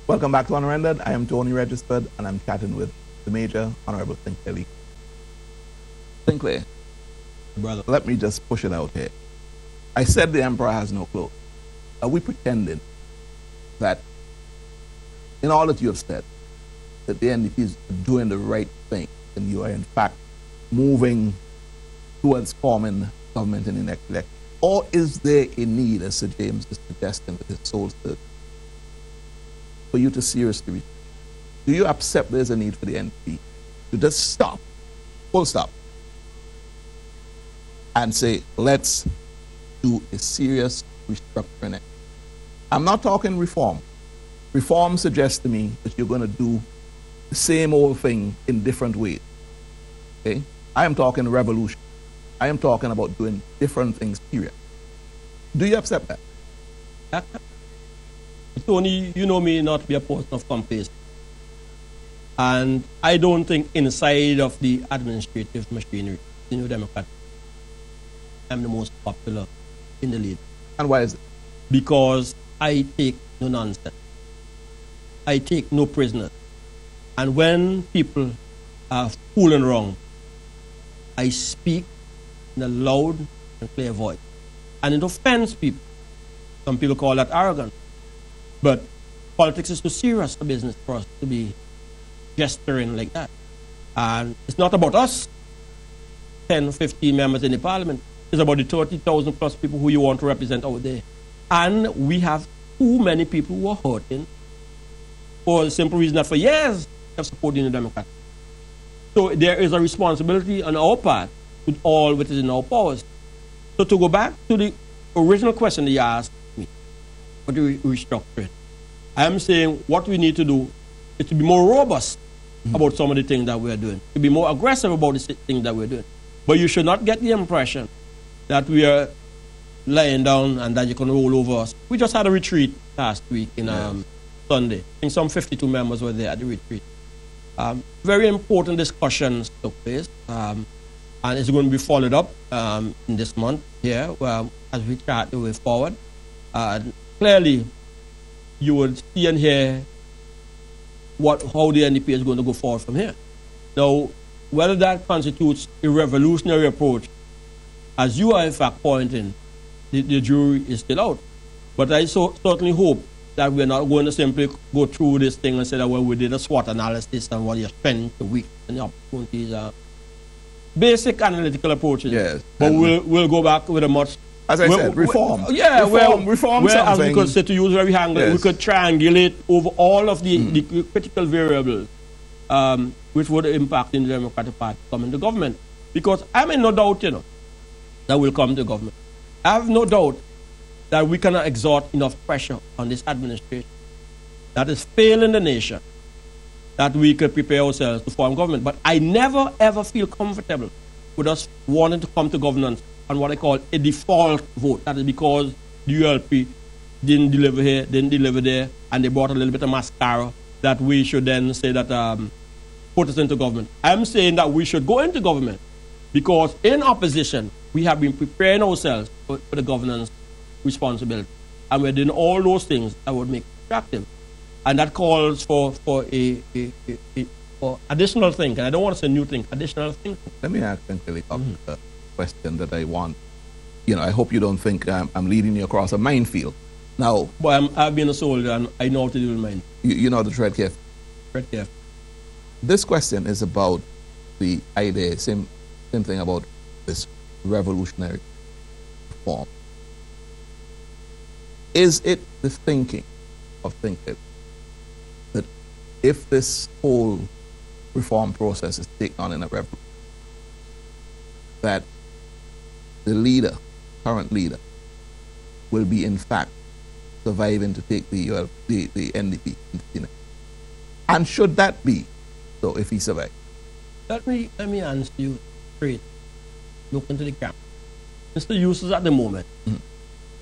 Welcome back to Unrendered. I am Tony Registered, and I'm chatting with the Major, Honorable Sinclair Leacock. Sinclair, brother, let me just push it out here. I said the emperor has no clothes. Are we pretending that in all that you have said, that the NDP is doing the right thing, and you are in fact moving towards forming government in the next election? Or is there a need, as Sir James is suggesting with his soul search, for you to seriously reach? Do you accept there's a need for the NDP to just stop, full stop, and say, let's do a serious restructuring? I'm not talking reform. Reform suggests to me that you're going to do the same old thing in different ways. Okay? I am talking revolution. I am talking about doing different things, period. Do you accept that? Tony, you know me not to be a person of complacency. And I don't think inside of the administrative machinery, the New Democrat, I'm the most popular in the lead. And why is it? Because I take no nonsense. I take no prisoners. And when people are fooling wrong, I speak in a loud and clear voice. And it offends people. Some people call that arrogant. But politics is too serious a business for us to be gesturing like that. And it's not about us, 10, 15 members in the parliament. It's about the 30,000 plus people who you want to represent out there. And we have too many people who are hurting for the simple reason that for years they have supported the Democrats. So there is a responsibility on our part with all which is in our powers. So to go back to the original question that you asked me, what do we restructure it? I am saying what we need to do is to be more robust about some of the things that we're doing, to be more aggressive about the things that we're doing. But you should not get the impression that we are lying down and that you can roll over us. We just had a retreat last week in Sunday. I think some 52 members were there at the retreat. Very important discussions took place, and it's going to be followed up in this month here as we chart the way forward. Clearly, you would see and hear how the NDP is going to go forward from here. Now, whether that constitutes a revolutionary approach, as you are in fact pointing, the jury is still out. But I certainly hope that we're not going to simply go through this thing and say that, well, we did a SWOT analysis and what you spent the week and the opportunities are basic analytical approaches. Yes. But we'll go back with a much... As I said, reform. Reform as we could say, to use very angle, we could triangulate over all of the critical variables which would impact in the Democratic Party coming to government. Because I'm in no doubt, that we'll come to government. I have no doubt that we cannot exert enough pressure on this administration that is failing the nation, that we could prepare ourselves to form government. But I never, ever feel comfortable with us wanting to come to governance on what I call a default vote. That is because the ULP didn't deliver here, didn't deliver there, and they brought a little bit of mascara that we should then say that put us into government. I'm saying that we should go into government because in opposition, we have been preparing ourselves for the governance responsibility. And we're doing all those things that would make it attractive. And that calls for additional thinking. I don't want to say new thing, additional thinking. Let me ask a question that I want. I hope you don't think I'm leading you across a minefield. Now, but I've been a soldier and I know how to deal with mine. You know how to tread carefully. Tread carefully. This question is about the idea, same thing about this revolutionary reform. Is it the thinking of thinkers that if this whole reform process is taken on in a revolution, that the current leader, will be in fact surviving to take the NDP into the next? And should that be so if he survives? Let me answer you straight. Look into the camera. Mr. Eustace at the moment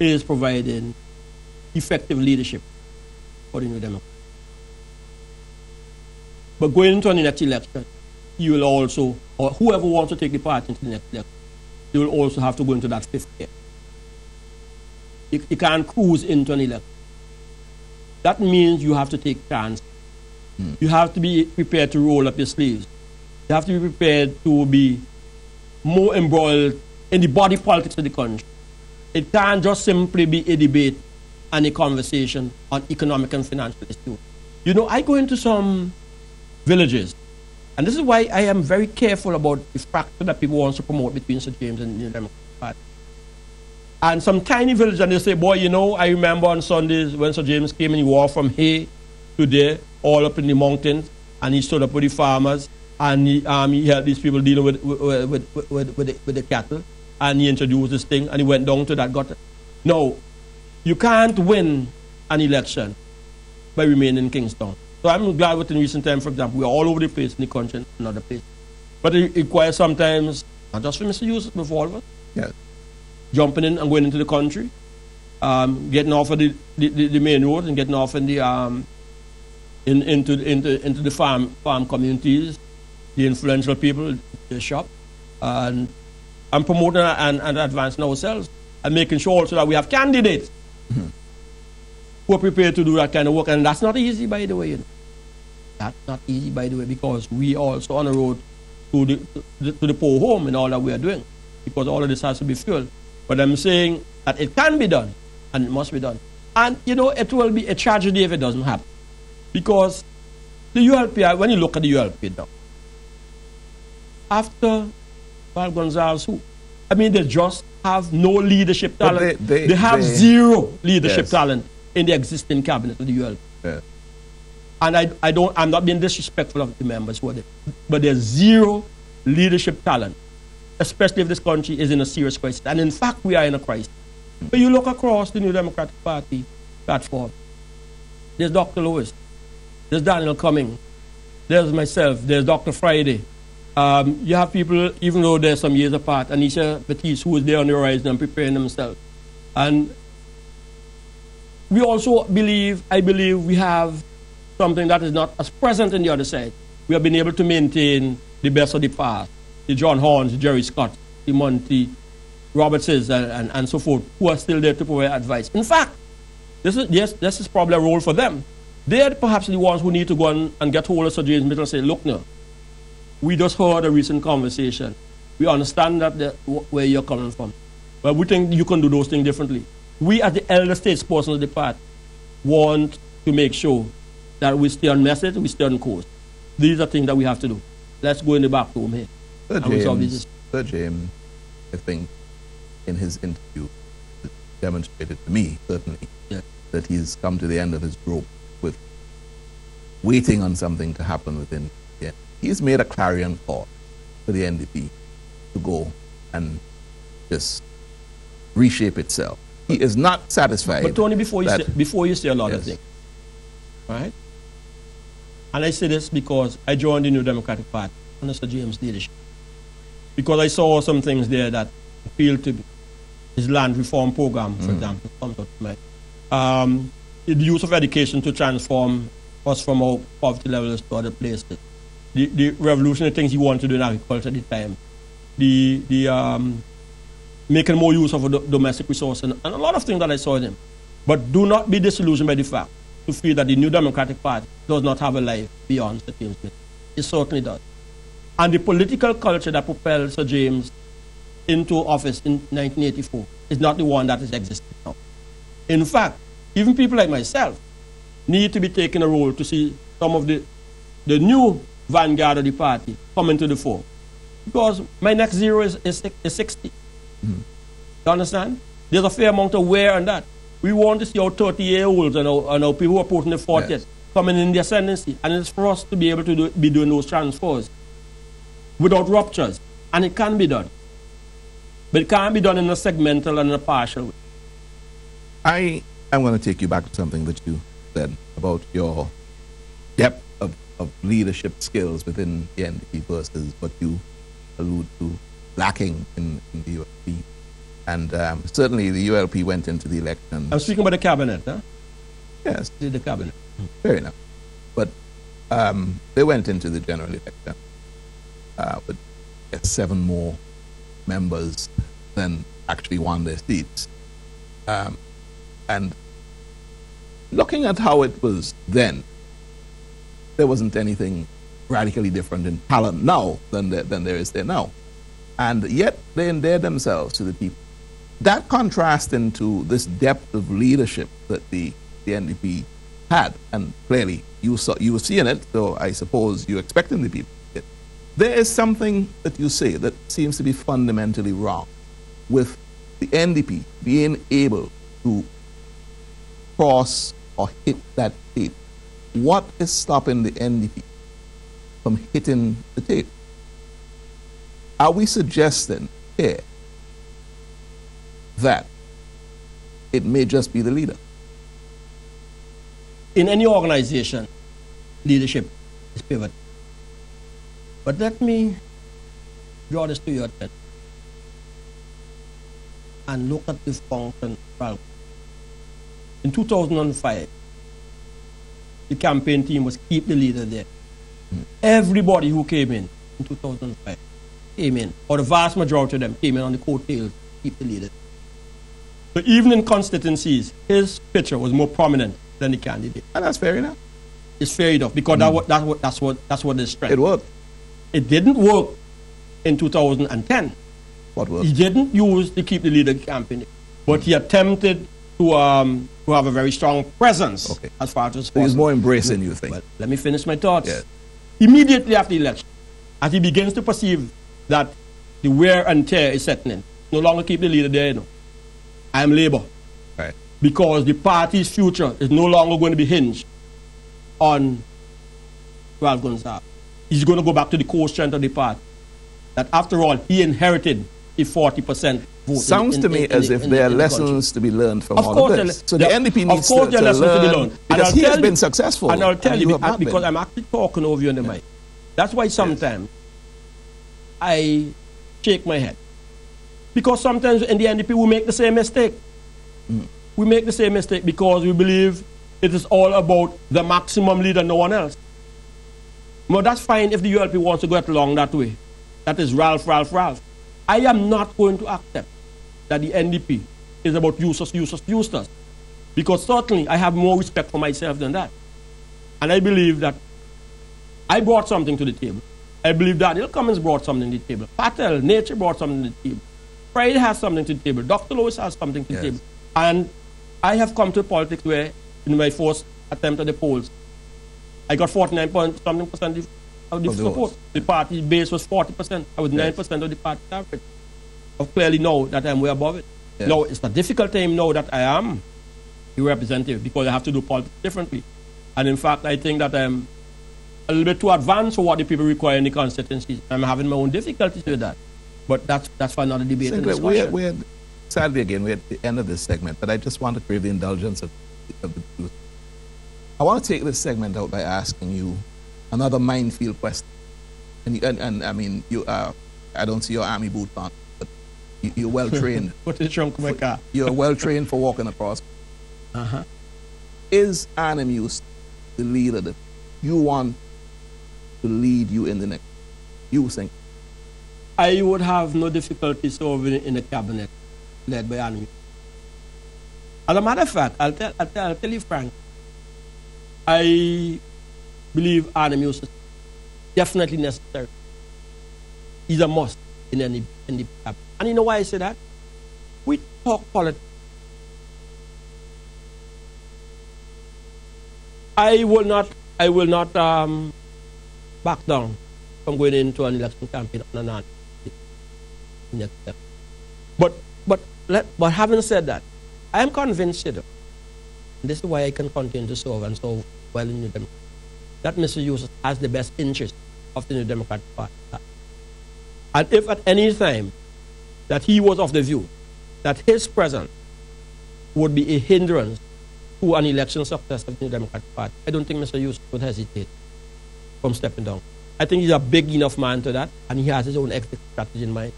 is providing effective leadership for the New Democrats. But going into the next election, you will also, or whoever wants to take the party into the next election, you will also have to go into that fifth year. You can't cruise into an election. that means you have to take chances. You have to be prepared to roll up your sleeves. You have to be prepared to be more embroiled in the body politics of the country. It can't just simply be a debate and a conversation on economic and financial issues. You know, I go into some villages, and this is why I am very careful about the fracture that people want to promote between Sir James and the New Democratic Party. And some tiny village, and they say, boy, you know, I remember on Sundays when Sir James came and he walked from here to there, all up in the mountains, and he stood up with the farmers, and he helped these people dealing with the cattle, and he introduced this thing, and he went down to that gutter. No, you can't win an election by remaining in Kingston. So I'm glad within recent time, for example, we're all over the place in the country and other places. But it requires sometimes, not just for Mr. Yusuf, but for all of us, yes, jumping in and going into the country, getting off of the main road and getting off in the into the farm communities, the influential people, the shop, and promoting and advancing ourselves and making sure also that we have candidates who are prepared to do that kind of work. And that's not easy, by the way. You know. That's not easy, by the way, because we are also on the road to the poor home in all that we are doing, because all of this has to be fueled. But I'm saying that it can be done, and it must be done. And, you know, it will be a tragedy if it doesn't happen. Because the ULP, when you look at the ULP now, after Val Gonzalez, I mean, they just have no leadership talent. They have zero leadership talent in the existing cabinet of the ULP. Yeah. And I'm not being disrespectful of the members who are there, but there's zero leadership talent, especially if this country is in a serious crisis. And in fact, we are in a crisis. But you look across the New Democratic Party platform, there's Dr. Lewis, there's Daniel Cumming, there's myself, there's Dr. Friday. You have people, even though they're some years apart, Anisha Batiste, who is there on the horizon and preparing themselves. And we also believe, I believe, we have something that is not as present in the other side. We have been able to maintain the best of the past, the John Horns, the Jerry Scott, the Monty Robertses, and so forth, who are still there to provide advice. In fact, this is probably a role for them. They are perhaps the ones who need to go and get hold of Sir James Mitchell and say, look now, we just heard a recent conversation. We understand that where you're coming from, but we think you can do those things differently. We, as the elder statesperson of the party, want to make sure that we stay on message, we stay on course. These are things that we have to do. Let's go in the back room here. Sir James, I think, in his interview, demonstrated to me, certainly, that he's come to the end of his rope with waiting on something to happen within. He's made a clarion call for the NDP to go and just reshape itself. He is not satisfied. But Tony, before you say a lot of things, right? And I say this because I joined the New Democratic Party under Sir James' leadership, because I saw some things there that appealed to me. His land reform program, for example, comes up to mind. The use of education to transform us from our poverty levels to other places. The revolutionary things he wanted to do in agriculture at the time. The making more use of domestic resources, and a lot of things that I saw in him. But do not be disillusioned by the fact to feel that the New Democratic Party does not have a life beyond Sir James Smith. It certainly does. And the political culture that propelled Sir James into office in 1984 is not the one that is existing now. In fact, even people like myself need to be taking a role to see some of the new vanguard of the party come into the fore. Because my next zero is 60. You understand? There's a fair amount of wear on that. We want to see our 30-year-olds and our people who are approaching the 40s coming in the ascendancy. And it's for us to be able to be doing those transfers without ruptures. And it can be done. But it can't be done in a segmental and a partial way. I am going to take you back to something that you said about your depth of leadership skills within the NDP versus what you allude to lacking in the ULP. And certainly the ULP went into the election. I'm speaking about the cabinet, huh? Yes. The cabinet. Fair enough. But they went into the general election with 7 more members than actually won their seats. And looking at how it was then, there wasn't anything radically different in talent now than there is there now. And yet they endear themselves to the people. That contrast into this depth of leadership that the NDP had, and clearly you were seeing it, so I suppose you're expecting the people to see it. There is something that you say that seems to be fundamentally wrong with the NDP being able to cross or hit that tape. What is stopping the NDP from hitting the tape? Are we suggesting here that it may just be the leader? In any organization, leadership is pivotal. But let me draw this to your attention and look at this function. In 2005, the campaign team was keep the leader there. Everybody who came in 2005 came in, or the vast majority of them came in on the coattails to keep the leader. So even in constituencies, his picture was more prominent than the candidate. And that's fair enough. It's fair enough because that's what the strength. It worked. It didn't work in 2010. What worked? He didn't use to keep the leader campaign, but he attempted to have a very strong presence as far as so he's more embracing, you think? Well, let me finish my thoughts. Yes. Immediately after the election, as he begins to perceive that the wear and tear is setting in, no longer keep the leader there, I am Labour. Right. Because the party's future is no longer going to be hinged on Ralph Gonsalves. He's going to go back to the core strength of the party. That after all, he inherited the 40% vote. Sounds to me as if there are lessons to be learned from all of this. So the NDP needs to learn, because he has been successful. And I'll tell you, because I'm actually talking over you on the mic. That's why sometimes I shake my head. Because sometimes in the NDP we make the same mistake. We make the same mistake because we believe it is all about the maximum leader, no one else. Well, that's fine if the ULP wants to get along that way. That is Ralph. I am not going to accept that the NDP is about users. Because certainly I have more respect for myself than that. And I believe that I brought something to the table. I believe Daniel Cummins brought something to the table. Patel, Nature brought something to the table. Friday has something to the table. Dr. Lewis has something to the table. And I have come to politics where, in my first attempt at the polls, I got 49% of the support. The party base was 40%. I was 9% of the party average. I clearly know that I'm way above it. Yes. Now, it's a difficult time now that I am the representative because I have to do politics differently. And in fact, I think that I'm a little bit too advanced for what the people require in the constituencies. I'm having my own difficulties with that. But that's for another debate and discussion. Sadly, again, we're at the end of this segment, but I just want to crave the indulgence of the truth. I want to take this segment out by asking you another minefield question. And I mean, I don't see your army boot on, but you're well trained. Put the trunk of my car. You're well trained for walking across. Is Arnhem Youssef the leader that you want to lead you in the next? You think? I would have no difficulty serving in a cabinet led by Arnhem. As a matter of fact, I'll tell you frank, I believe Arnhem Youssef is definitely necessary. He's a must in any cabinet. And you know why I say that? We talk politics. I will not back down from going into an election campaign on an But having said that, I am convinced, and this is why I can continue to serve and serve well in the New Democratic, that Mr. Youssef has the best interest of the New Democratic Party. And if at any time that he was of the view that his presence would be a hindrance to an election success of the New Democratic Party, I don't think Mr. Youssef would hesitate from stepping down. I think he's a big enough man to that, and he has his own exit strategy in mind.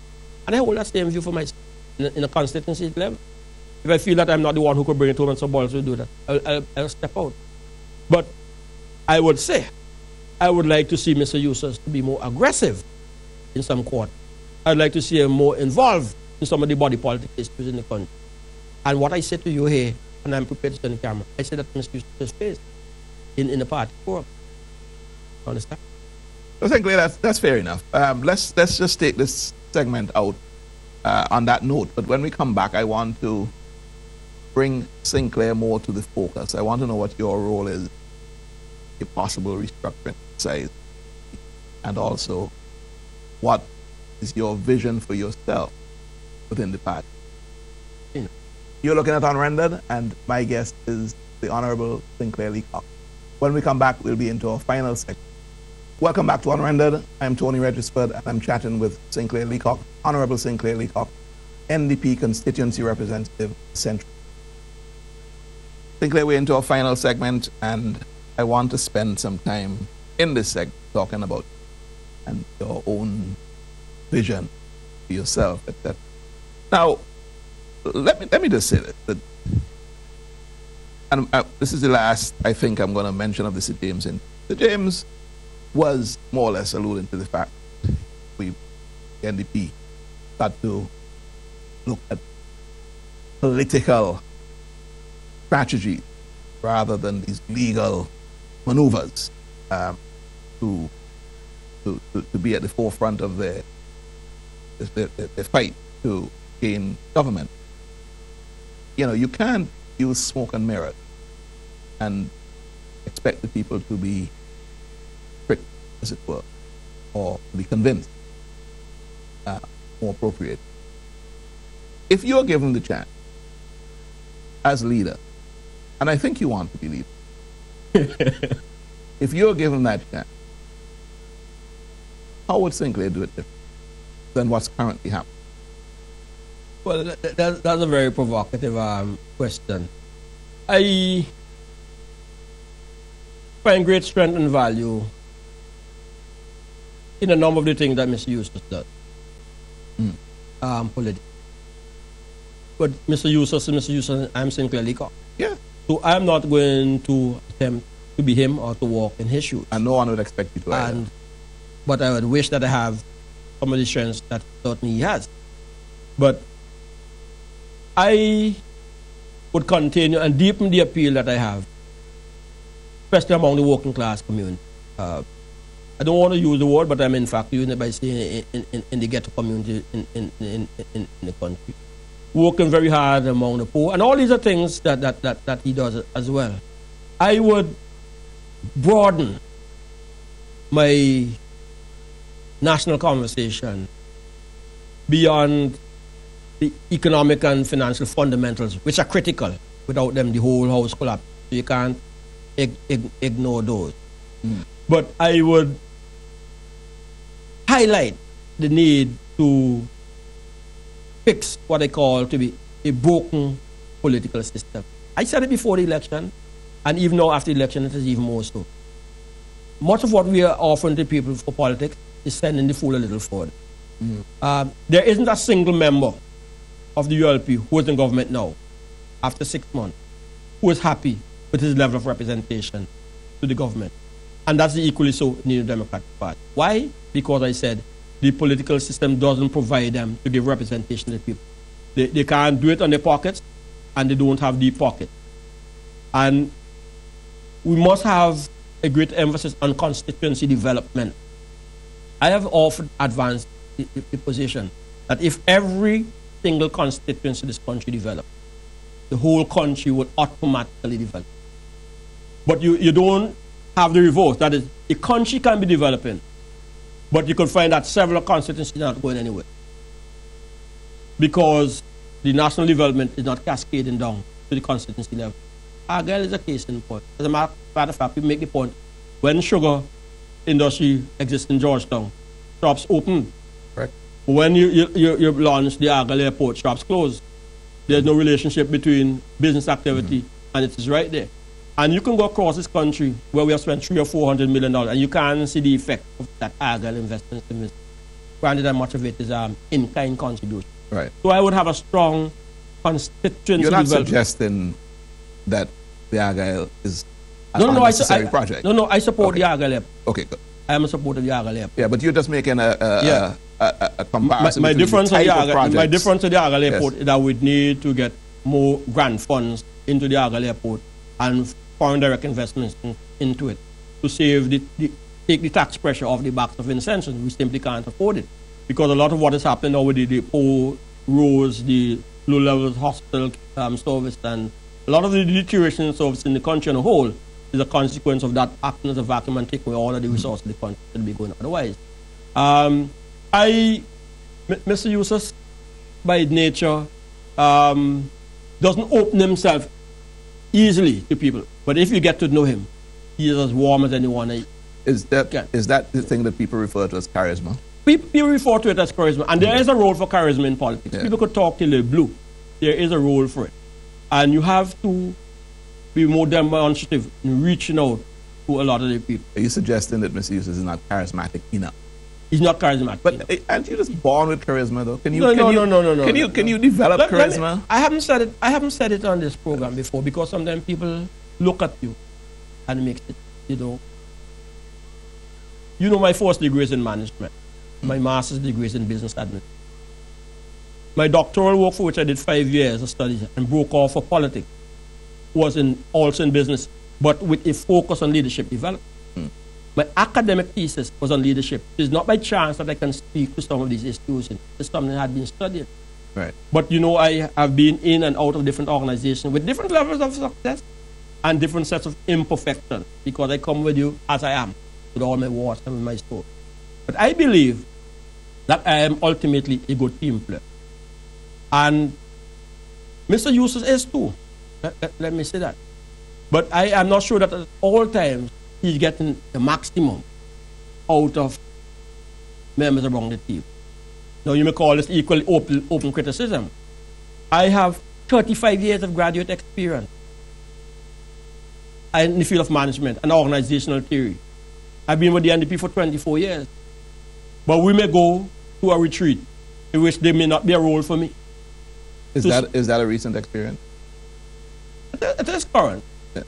And I hold that same view for myself in a constituency level. If I feel that I'm not the one who could bring it home and somebody else will do that, I'll step out. But I would say, I would like to see Mr. Youssef to be more aggressive in some court. I'd like to see him more involved in some of the body politics issues in the country. And what I say to you here and I'm prepared to stand on camera. I said that to Mr. Yusuf's face in the party forum. Understand? I think that's fair enough. Let's just take this segment out on that note. But when we come back, I want to bring Sinclair more to the focus. I want to know what your role is, a possible restructuring exercise, and also what is your vision for yourself within the party. You're looking at Unrendered, and my guest is the Honorable Sinclair Leacock. When we come back, we'll be into our final section. Welcome back to Unrendered. I'm Tony Regisford, and I'm chatting with Sinclair Leacock, Honorable Sinclair Leacock, NDP Constituency Representative, Central. Sinclair, we're into our final segment, and I want to spend some time in this segment talking about and your own vision for yourself, etc. Now, let me just say this. And this is the last I think I'm going to mention of the Sir James. And Sir James was more or less alluding to the fact we, NDP, got to look at political strategy rather than these legal maneuvers to be at the forefront of the fight to gain government. You know, you can't use smoke and mirrors and expect the people to be tricked, as it were, or to be convinced, more appropriate. If you're given the chance as leader, and I think you want to be leader, if you're given that chance, how would Sinclair do it different than what's currently happening? Well, that's a very provocative question. I find great strength and value in a number of the things that Mr. Eustace does, politically. But Mr. Eustace, I'm Sinclair Leacock. Yeah. So I'm not going to attempt to be him or to walk in his shoes. And no one would expect you to either. But I would wish that I have some of the strengths that certainly he has. But I would continue and deepen the appeal that I have, especially among the working class community. I don't want to use the word, but I'm in fact using it by saying in the ghetto community in the country. Working very hard among the poor, and all these are things that he does as well. I would broaden my national conversation beyond the economic and financial fundamentals, which are critical. Without them, the whole house collapses. So you can't ignore those. But I would highlight the need to fix what I call to be a broken political system. I said it before the election, and even now after the election, it is even more so. Much of what we are offering to people for politics is sending the fool a little forward. There isn't a single member of the ULP who is in government now, after 6 months, who is happy with his level of representation to the government. And that's equally so in the Democratic Party. Why? Because I said the political system doesn't provide them to give representation to the people. They can't do it on their pockets, and they don't have deep pockets. And we must have a great emphasis on constituency development. I have often advanced the position that if every single constituency in this country developed, the whole country would automatically develop. But you don't have the reverse. That is, a country can be developing, but you could find that several constituencies are not going anywhere because the national development is not cascading down to the constituency level. Argyle is a case in point. As a matter of fact, we make the point, when sugar industry exists in Georgetown, shops open. Right. When you launch the Argyle Airport, shops close. There's no relationship between business activity and it is right there. And you can go across this country where we have spent $300 or $400 million and you can't see the effect of that Argyle investment. Granted that much of it is in-kind contribution. Right. So I would have a strong constituency You're not development. suggesting that the Argyle is an unnecessary project? No, I support the Argyle Airport. Okay, good. I am a supporter of the Argyle Airport. Yeah, but you're just making a comparison My between difference the type of to the projects. Argyle Airport is that we need to get more grant funds into the Argyle Airport and foreign direct investments into it to save take the tax pressure off the backs of Incentives. We simply can't afford it because a lot of what is happening now with the poor roads, the low-level hospital service, and a lot of the deterioration in service in the country on a whole is a consequence of that acting as a vacuum and taking away all of the resources the country should be going otherwise. Mr. Eustace, by nature, doesn't open himself easily to people. But if you get to know him, he is as warm as anyone. Is that the thing that people refer to as charisma? People refer to it as charisma. And there is a role for charisma in politics. Yeah. People could talk till they're blue. There is a role for it. And you have to be more demonstrative in reaching out to a lot of the people. Are you suggesting that Mr. Eustace is not charismatic enough? He's not charismatic. But aren't you just born with charisma, though? Can you develop charisma? I haven't said it. I haven't said it on this program before because sometimes people look at you and make it, You know my first degree is in management. My master's degree is in business administration. My doctoral work, for which I did 5 years of studies and broke off for politics, was also in business, but with a focus on leadership development. My academic thesis was on leadership. It's not by chance that I can speak to some of these institutions. It's something I had been studying. Right. But I have been in and out of different organizations with different levels of success and different sets of imperfections because I come with you as I am, with all my warts and my story. But I believe that I am ultimately a good team player. And Mr. Eustace is too. Let me say that. But I am not sure that at all times he's getting the maximum out of members around the team. Now, you may call this equally open criticism. I have 35 years of graduate experience in the field of management and organizational theory. I've been with the NDP for 24 years. But we may go to a retreat in which there may not be a role for me. Is that a recent experience? It is current. Yeah.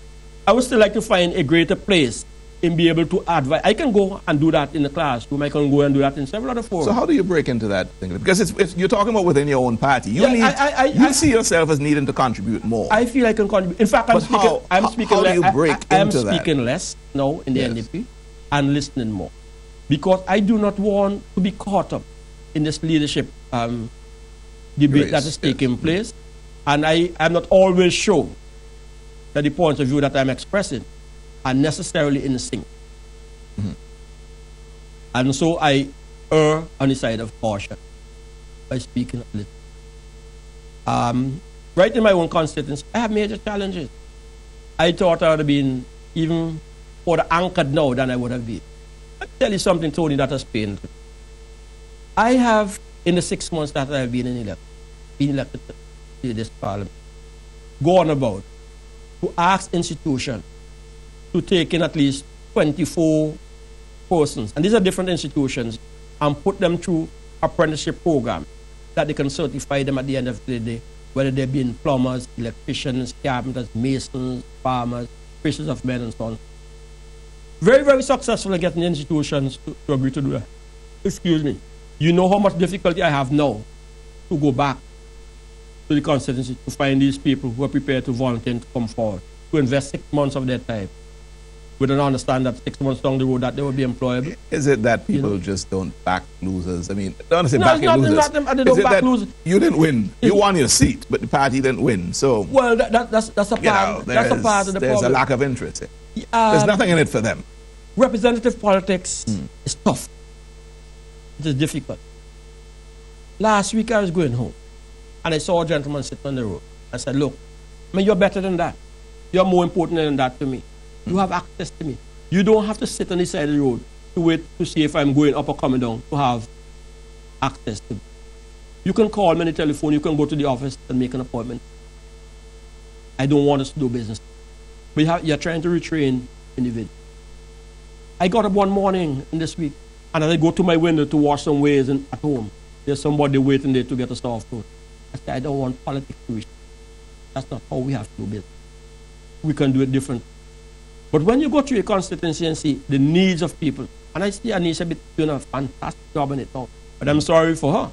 I would still like to find a greater place in being able to advise. I can go and do that in the classroom. I can go and do that in several other forums. So how do you break into that thing? Because you're talking about within your own party. You see yourself as needing to contribute more. I feel I can contribute. In fact, I'm speaking less now in the NDP and listening more. Because I do not want to be caught up in this leadership debate that is taking place. And I am not always sure that the points of view that I'm expressing are necessarily in sync. And so I err on the side of caution by speaking a little. Right in my own constituency, I have major challenges. I thought I would have been even more anchored now than I would have been. I'll tell you something, Tony, that has pained me. I have, in the 6 months that I have been elected to this parliament, gone about to ask institutions to take in at least 24 persons, and these are different institutions, and put them through apprenticeship program that they can certify them at the end of the day, whether they're being plumbers, electricians, carpenters, masons, farmers, fishes of men, and so on. Very, very successful in getting institutions to agree to do that. Excuse me. You know how much difficulty I have now to go back to the constituency to find these people who are prepared to volunteer to come forward, to invest 6 months of their time. We don't understand that 6 months down the road that they will be employable. Is it that people just don't back losers? I mean, don't say backing losers. It's not they don't back losers. You didn't win. You won your seat, but the party didn't win. So well, that's a part. That's a part of the problem. There's a lack of interest. There's nothing in it for them. Representative politics is tough. It is difficult. Last week I was going home, and I saw a gentleman sitting on the road. I said, "Look, I mean, you're better than that. You're more important than that to me. You have access to me. You don't have to sit on the side of the road to wait to see if I'm going up or coming down to have access to me. You can call me on the telephone. You can go to the office and make an appointment. I don't want us to do business. But you're trying to retrain individuals." I got up one morning in this week, and as I go to my window to wash some ways at home, there's somebody waiting there to get a soft food. I said, I don't want politics to reach. That's not how we have to do business. We can do it different. But when you go to your constituency and see the needs of people, and I see Anisha doing a fantastic job in it now, but I'm sorry for her.